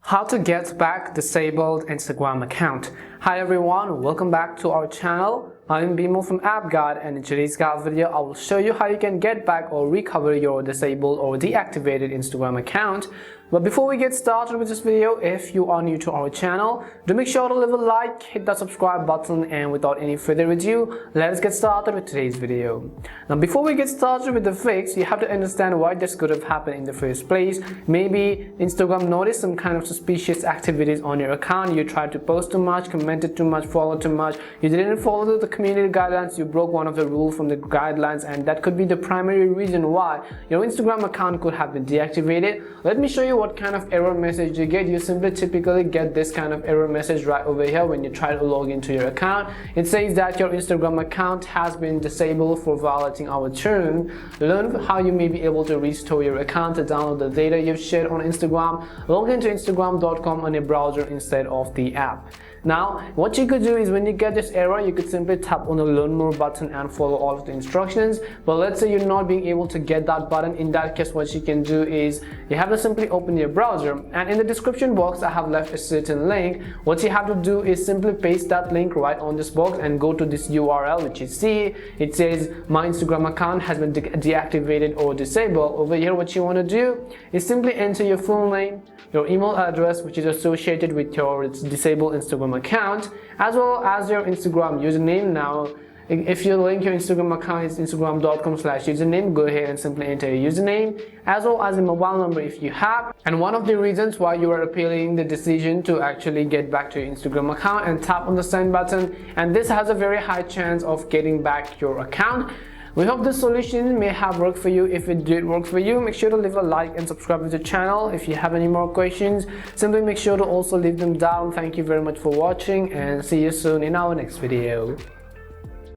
How to get back disabled Instagram account. Hi everyone, welcome back to our channel. I'm Bimo from App Guide, and in today's guide video I will show you how you can get back or recover your disabled or deactivated Instagram account. But before we get started with this video, if you are new to our channel, do make sure to leave a like, hit that subscribe button, and without any further ado, let's get started with today's video. Now before we get started with the fix, you have to understand why this could have happened in the first place. Maybe Instagram noticed some kind of suspicious activities on your account. You tried to post too much, commented too much, followed too much, you didn't follow the community guidelines, you broke one of the rules from the guidelines, and that could be the primary reason why your Instagram account could have been deactivated. Let me show you what kind of error message you get. You simply typically get this kind of error message right over here when you try to log into your account. It says that your Instagram account has been disabled for violating our term. Learn how you may be able to restore your account to download the data you've shared on Instagram. Log into instagram.com on a browser instead of the app. Now, what you could do is when you get this error, you could simply tap on the learn more button and follow all of the instructions. But let's say you're not being able to get that button. In that case, what you can do is you have to simply open your browser, and in the description box I have left a certain link. What you have to do is simply paste that link right on this box and go to this URL which you see. It says my Instagram account has been deactivated or disabled. Over here, what you want to do is simply enter your full name, your email address which is associated with your disabled Instagram account, as well as your Instagram username. Now if you link your Instagram account is instagram.com/username, go ahead and simply enter your username, as well as a mobile number if you have. And one of the reasons why you are appealing the decision to actually get back to your Instagram account, and tap on the send button, and this has a very high chance of getting back your account. We hope this solution may have worked for you. If it did work for you, make sure to leave a like and subscribe to the channel. If you have any more questions, simply make sure to also leave them down. Thank you very much for watching, and see you soon in our next video.